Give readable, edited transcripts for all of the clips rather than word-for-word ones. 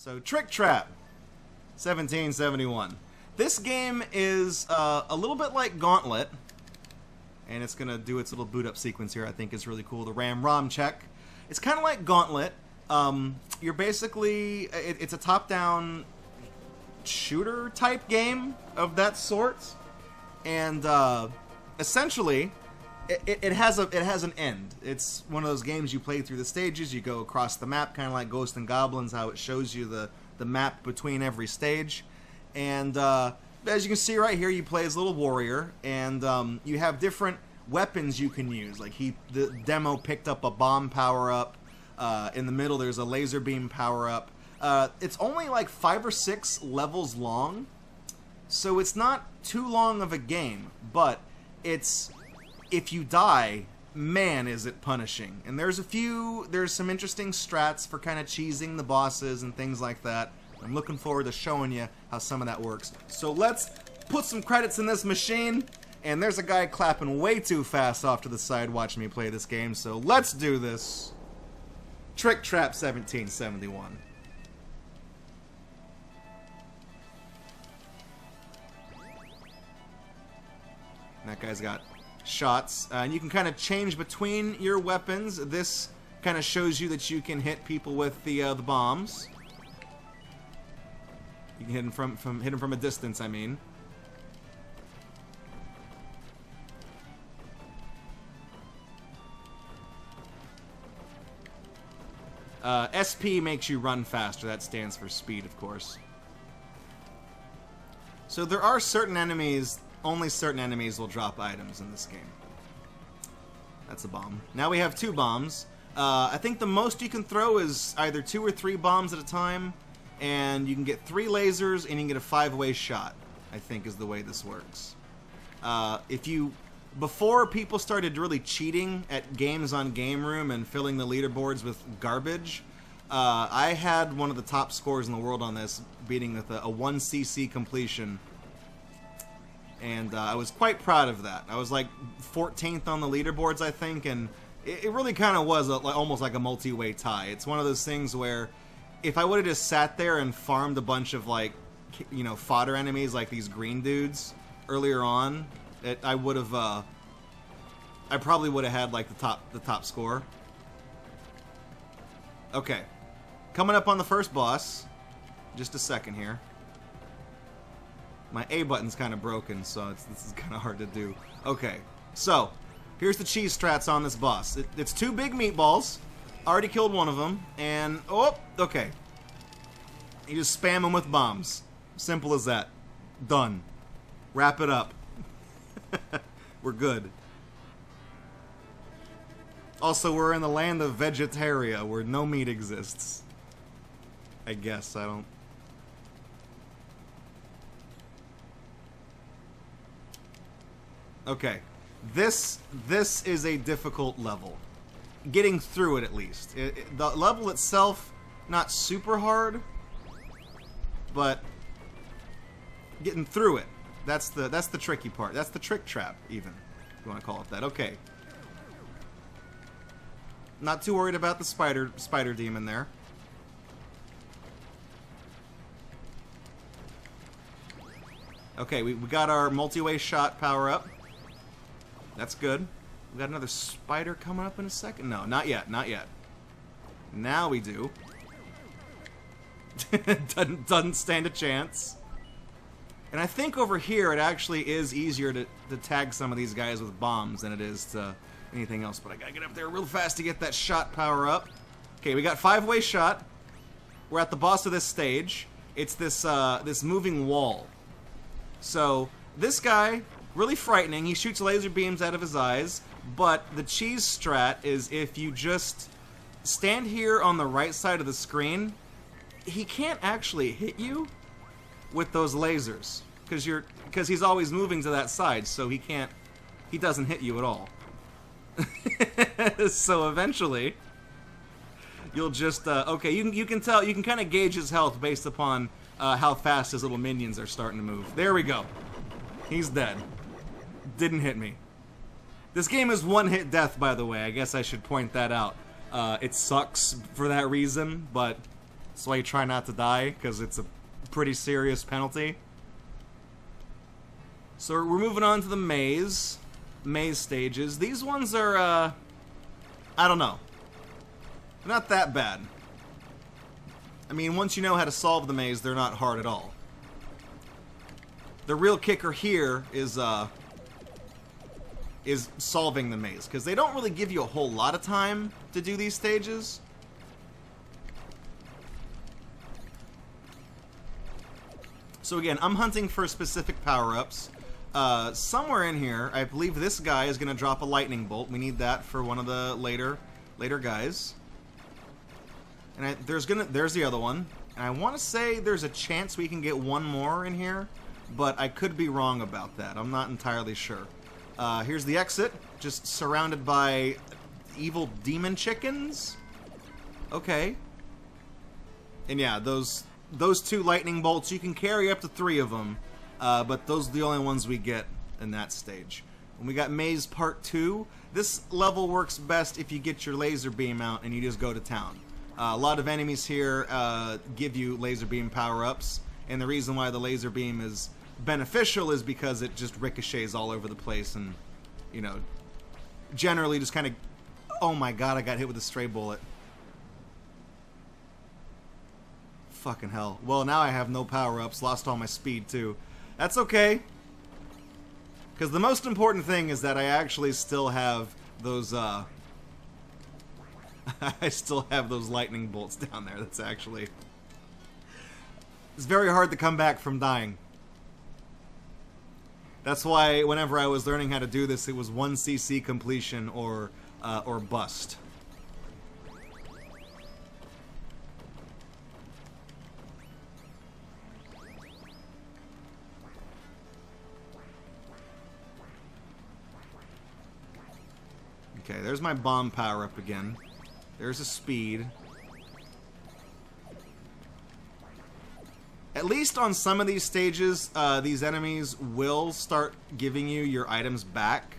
So, Trick Trap, 1771. This game is a little bit like Gauntlet, and it's going to do its little boot up sequence here. I think is really cool. The RAM-ROM check. It's kind of like Gauntlet. You're basically, it's a top-down shooter type game of that sort, and essentially, it has an end. It's one of those games you play through the stages. You go across the map, kind of like Ghosts and Goblins, how it shows you the map between every stage. And as you can see right here, you play as a little warrior, and you have different weapons you can use. Like the demo picked up a bomb power-up. In the middle, there's a laser beam power-up. It's only like 5 or 6 levels long, so it's not too long of a game, but it's, if you die, man, is it punishing. And there's some interesting strats for kind of cheesing the bosses and things like that. I'm looking forward to showing you how some of that works. So let's put some credits in this machine, and there's a guy clapping way too fast off to the side watching me play this game, so let's do this. Trick Trap 1771. That guy's got shots, and you can kind of change between your weapons. This kind of shows you that you can hit people with the bombs. You can hit them from a distance, I mean. SP makes you run faster. That stands for speed, of course. So there are certain enemies, only certain enemies will drop items in this game. That's a bomb. Now we have 2 bombs. I think the most you can throw is either 2 or 3 bombs at a time, and you can get 3 lasers, and you can get a 5-way shot, I think is the way this works. Before people started really cheating at games on Game Room and filling the leaderboards with garbage, I had one of the top scores in the world on this, beating with a 1cc completion, and I was quite proud of that. I was like 14th on the leaderboards, I think, and it really kind of was almost like a multi-way tie. It's one of those things where if I would have just sat there and farmed a bunch of, like, you know, fodder enemies like these green dudes earlier on, I would have, I probably would have had, like, the top score. Okay. Coming up on the first boss. Just a second here. My A button's kind of broken, so this is kind of hard to do. Okay. So, here's the cheese strats on this boss. It's 2 big meatballs. Already killed one of them. And, oh, okay. You just spam them with bombs. Simple as that. Done. Wrap it up. We're good. Also, we're in the land of Vegetaria, where no meat exists. I guess, I don't... Okay. This is a difficult level. Getting through it, at least. The level itself, not super hard, but getting through it. That's the tricky part. That's the trick trap, even, if you want to call it that. Okay. Not too worried about the spider demon there. Okay, we got our multi-way shot power up. That's good. We got another spider coming up in a second. No, not yet, not yet. Now we do. doesn't stand a chance. And I think over here it actually is easier to tag some of these guys with bombs than it is to anything else. But I gotta get up there real fast to get that shot power up. Okay, we got 5-way shot. We're at the boss of this stage. It's this moving wall. So this guy, really frightening. He shoots laser beams out of his eyes. But the cheese strat is if you just stand here on the right side of the screen, he can't actually hit you with those lasers, because he's always moving to that side, so he doesn't hit you at all. So eventually, you'll just okay. You can tell, you can kind of gauge his health based upon how fast his little minions are starting to move. There we go. He's dead. Didn't hit me. This game is one-hit death, by the way. I guess I should point that out. It sucks for that reason, but That's why you try not to die, because it's a pretty serious penalty. So we're moving on to the maze stages. These ones are, I don't know. They're not that bad. I mean, once you know how to solve the maze, they're not hard at all. The real kicker here is solving the maze, because they don't really give you a whole lot of time to do these stages. So again, I'm hunting for specific power-ups. Somewhere in here, I believe this guy is going to drop a lightning bolt. We need that for one of the later guys. And there's the other one. And I want to say there's a chance we can get one more in here, but I could be wrong about that. I'm not entirely sure. Here's the exit, just surrounded by evil demon chickens. Okay. And yeah, those two lightning bolts, you can carry up to 3 of them, but those are the only ones we get in that stage. When we got Maze Part 2, this level works best if you get your laser beam out and you just go to town. A lot of enemies here give you laser beam power-ups, and the reason why the laser beam is beneficial is because it just ricochets all over the place and, you know, generally just kind of... Oh my god, I got hit with a stray bullet. Fucking hell. Well, now I have no power-ups, lost all my speed too. That's okay. Because the most important thing is that I actually still have those, I still have those lightning bolts down there. That's actually... It's very hard to come back from dying. That's why whenever I was learning how to do this, it was 1cc completion or bust. Okay, there's my bomb power-up again. There's a speed. At least on some of these stages, these enemies will start giving you your items back.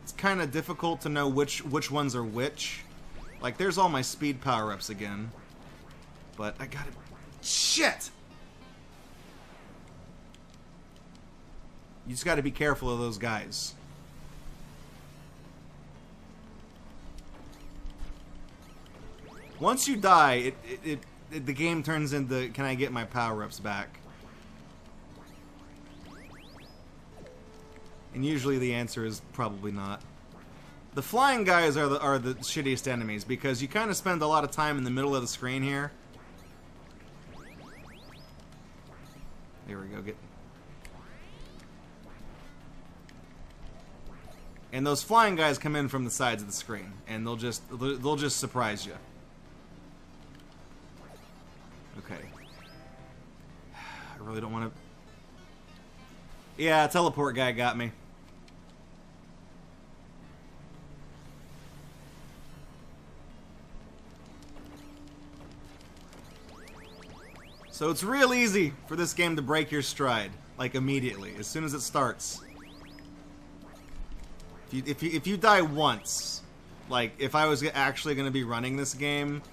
It's kind of difficult to know which ones are which. Like, there's all my speed power-ups again. But I gotta... Shit! You just gotta be careful of those guys. Once you die, the game turns into, can I get my power-ups back? And usually the answer is probably not. The flying guys are the shittiest enemies, because you kind of spend a lot of time in the middle of the screen here. Here we go, And those flying guys come in from the sides of the screen, and they'll just surprise you. Okay. I really don't want to... Yeah, teleport guy got me. So it's real easy for this game to break your stride, like immediately, as soon as it starts. If you die once, like if I was actually going to be running this game,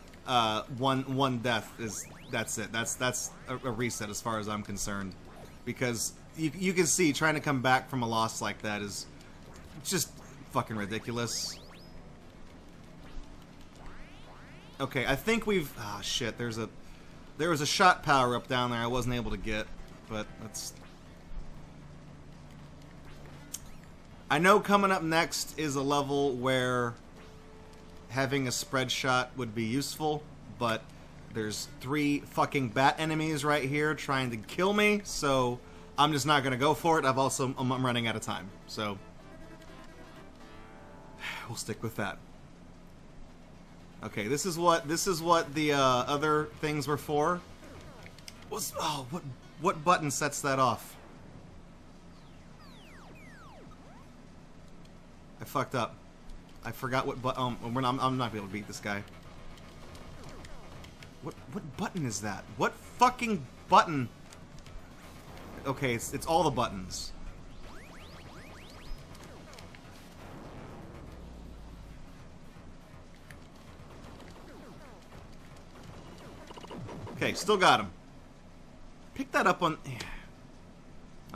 one death is... That's it. That's a reset as far as I'm concerned. Because you can see trying to come back from a loss like that is just fucking ridiculous. Okay, I think we've... Ah, shit. There was a shot power up down there I wasn't able to get, but that's... I know coming up next is a level where having a spread shot would be useful, but... There's 3 fucking bat enemies right here trying to kill me, so I'm just not gonna go for it. I'm running out of time, so we'll stick with that. Okay, this is what the other things were for. What button sets that off? I fucked up. I forgot what button. I'm not gonna be able to beat this guy. What button is that? What fucking button? Okay, it's all the buttons. Okay, still got him. Pick that up on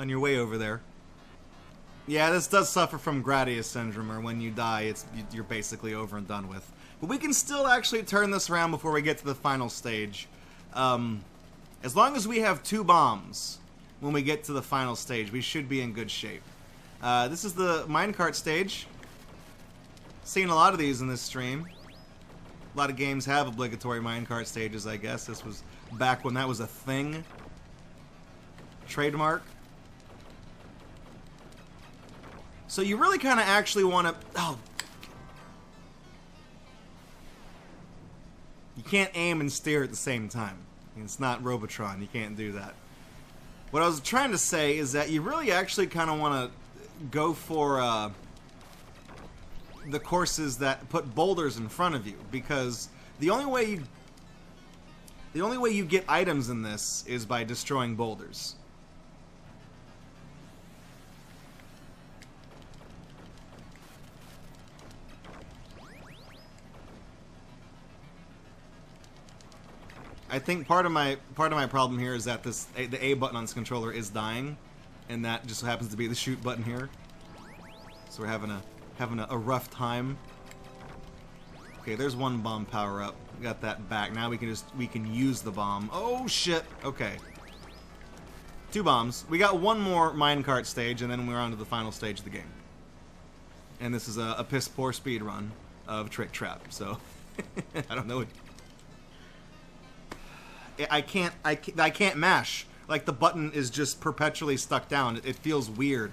your way over there. Yeah, this does suffer from Gradius syndrome, or when you die, you're basically over and done with. But we can still actually turn this around before we get to the final stage. As long as we have 2 bombs when we get to the final stage, we should be in good shape. This is the minecart stage. Seen a lot of these in this stream. A lot of games have obligatory minecart stages, I guess. This was back when that was a thing. Trademark. So you really kind of actually want to... Oh. You can't aim and steer at the same time. It's not Robotron. You can't do that. What I was trying to say is that you really actually kind of want to go for the courses that put boulders in front of you, because the only way you get items in this is by destroying boulders. I think part of my problem here is that the A button on this controller is dying, and that just happens to be the shoot button here. So we're having a rough time. Okay, there's 1 bomb power up. We got that back. Now we can use the bomb. Oh shit. Okay. 2 bombs. We got 1 more minecart stage, and then we're on to the final stage of the game. And this is a piss poor speed run of Trick Trap. So I don't know what. I can't mash. Like, the button is just perpetually stuck down. It feels weird.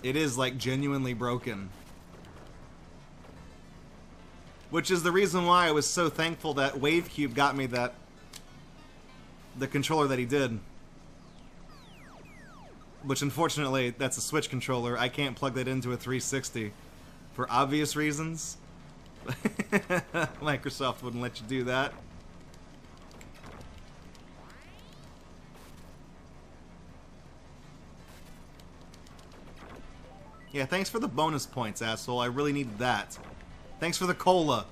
It is, like, genuinely broken. Which is the reason why I was so thankful that WaveCube got me the controller that he did. Which, unfortunately, that's a Switch controller. I can't plug that into a 360 for obvious reasons. Microsoft wouldn't let you do that. Yeah, thanks for the bonus points, asshole. I really needed that. Thanks for the cola.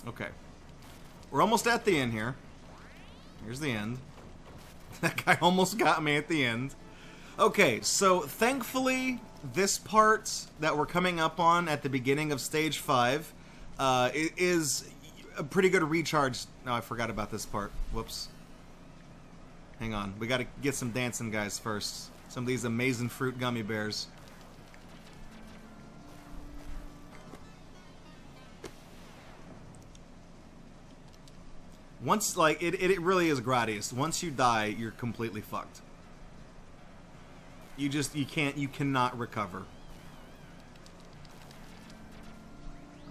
Okay. We're almost at the end here. Here's the end. That guy almost got me at the end. Okay, so thankfully, this part that we're coming up on at the beginning of Stage 5 is a pretty good recharge. No, I forgot about this part. Whoops. Hang on. We gotta get some dancing guys first. Some of these amazing fruit gummy bears. Once, like, it really is Gradius. Once you die, you're completely fucked. You cannot recover.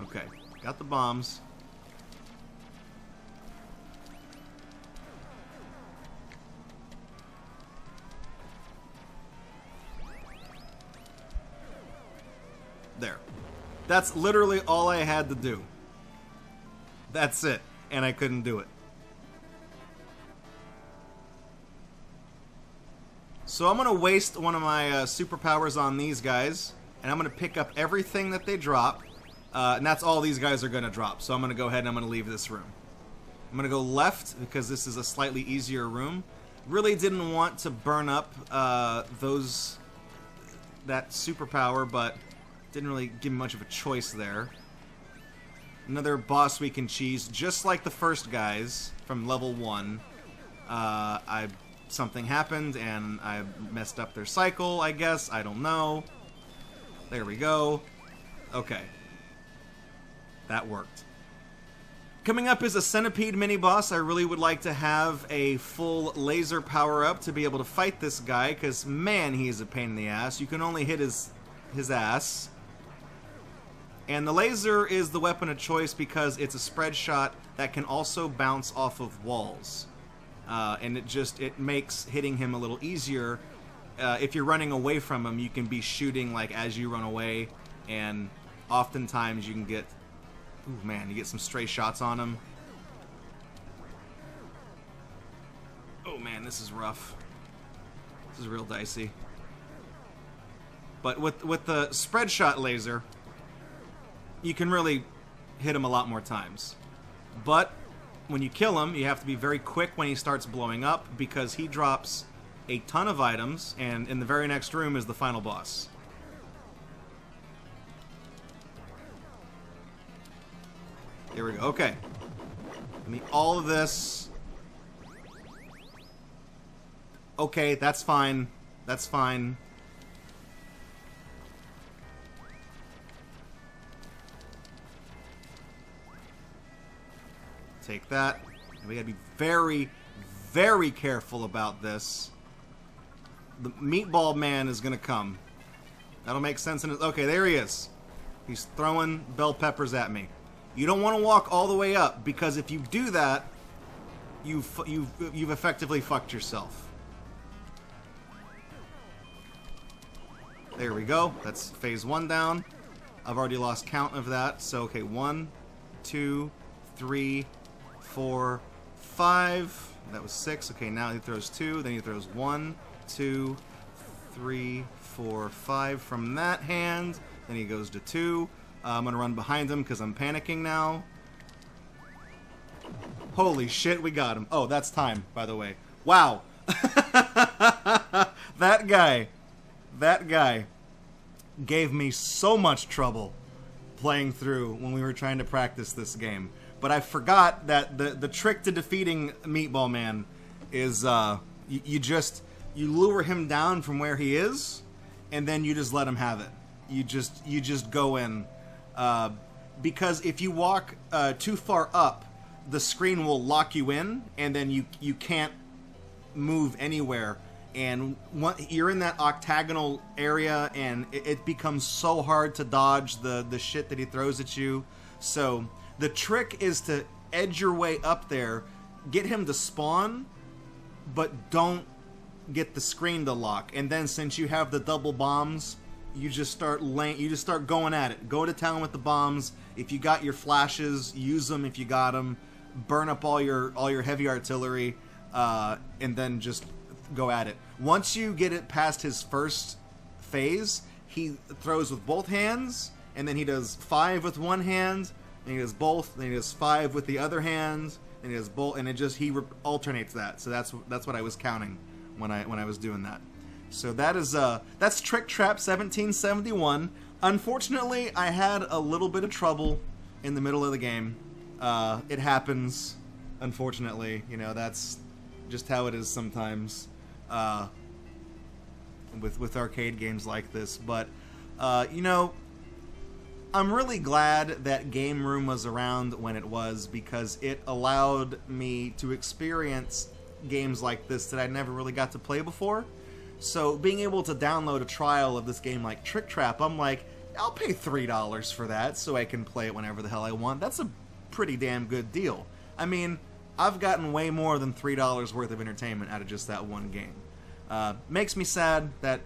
Okay, got the bombs. There. That's literally all I had to do. That's it. And I couldn't do it. So I'm going to waste one of my superpowers on these guys, and I'm going to pick up everything that they drop, and that's all these guys are going to drop. So I'm going to go ahead and I'm going to leave this room. I'm going to go left because this is a slightly easier room. Really didn't want to burn up that superpower, but didn't really give me much of a choice there. Another boss we can cheese, just like the first guys from level 1. Something happened and I messed up their cycle, I guess. I don't know. There we go. Okay. That worked. Coming up is a centipede mini-boss. I really would like to have a full laser power-up to be able to fight this guy, because, man, he is a pain in the ass. You can only hit his ass. And the laser is the weapon of choice because it's a spread shot that can also bounce off of walls. And it makes hitting him a little easier. If you're running away from him, you can be shooting like as you run away, and oftentimes you can get, ooh man, you get some stray shots on him. man, this is rough. This is real dicey. But with the spread shot laser, you can really hit him a lot more times. But when you kill him, you have to be very quick when he starts blowing up, because he drops a ton of items, and in the very next room is the final boss. Here we go. Okay. Give me all of this. Okay, that's fine. That's fine. Take that. And we gotta be very, very careful about this. The meatball man is gonna come. That'll make sense in it. Okay, there he is. He's throwing bell peppers at me. You don't want to walk all the way up, because if you do that, you've effectively fucked yourself. There we go. That's phase 1 down. I've already lost count of that. So, okay, 1, 2, 3, 4, 5. That was 6. Okay, now he throws 2. Then he throws 1, 2, 3, 4, 5 from that hand. Then he goes to 2. I'm going to run behind him because I'm panicking now. Holy shit, we got him. Oh, that's time, by the way. Wow. That guy gave me so much trouble playing through when we were trying to practice this game. But I forgot that the trick to defeating Meatball Man is you lure him down from where he is, and then you just let him have it. You just go in. Because if you walk too far up, the screen will lock you in, and then you can't move anywhere. And you're in that octagonal area, and it becomes so hard to dodge the shit that he throws at you. So the trick is to edge your way up there, get him to spawn, but don't get the screen to lock. And then since you have the double bombs, you just start going at it. Go to town with the bombs. If you got your flashes, use them if you got them. Burn up all your heavy artillery, and then just go at it. Once you get it past his first phase, he throws with both hands, and then he does 5 with one hand, and he does both, then he does 5 with the other hand, and he does both, and he alternates that. So that's what I was counting when I was doing that. So that's Trick Trap 1771. Unfortunately, I had a little bit of trouble in the middle of the game. It happens, unfortunately. You know, that's just how it is sometimes with arcade games like this. But, you know, I'm really glad that Game Room was around when it was, because it allowed me to experience games like this that I never really got to play before. So being able to download a trial of this game like Trick Trap, I'm like, I'll pay $3 for that so I can play it whenever the hell I want. That's a pretty damn good deal. I mean, I've gotten way more than $3 worth of entertainment out of just that one game. Makes me sad that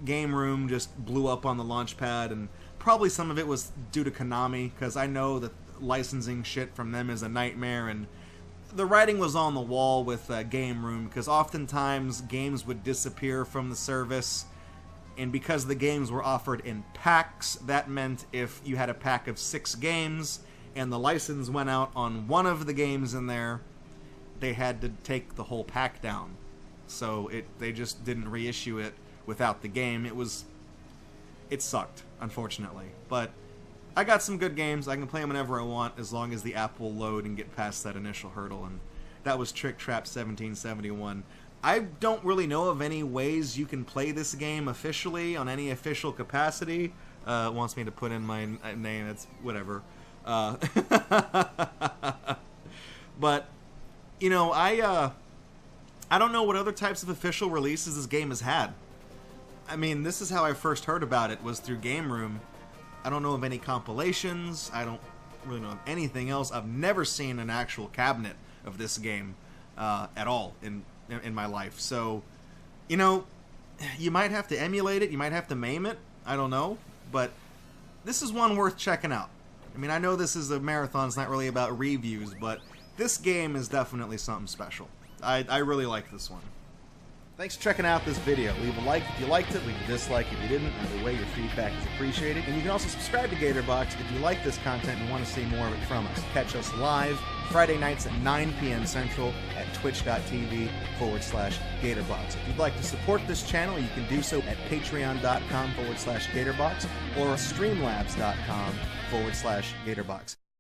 Game Room just blew up on the launch pad, and probably some of it was due to Konami, because I know that licensing shit from them is a nightmare, and the writing was on the wall with Game Room, because oftentimes games would disappear from the service, and because the games were offered in packs, that meant if you had a pack of 6 games and the license went out on one of the games in there, they had to take the whole pack down. So they just didn't reissue it without the game. It sucked, unfortunately. But I got some good games. I can play them whenever I want, as long as the app will load and get past that initial hurdle. And that was Trick Trap 1771. I don't really know of any ways you can play this game officially on any official capacity. It wants me to put in my name. It's whatever. But, you know, I don't know what other types of official releases this game has had. I mean, this is how I first heard about it, was through Game Room. I don't know of any compilations. I don't really know of anything else. I've never seen an actual cabinet of this game at all in my life. So, you know, you might have to emulate it. You might have to MAME it. I don't know. But this is one worth checking out. I mean, I know this is a marathon. It's not really about reviews, but this game is definitely something special. I really like this one. Thanks for checking out this video. Leave a like if you liked it, leave a dislike if you didn't. Either way, your feedback is appreciated. And you can also subscribe to Gatorbox if you like this content and want to see more of it from us. Catch us live Friday nights at 9 p.m. Central at twitch.tv/Gatorbox. If you'd like to support this channel, you can do so at patreon.com/Gatorbox or streamlabs.com/Gatorbox.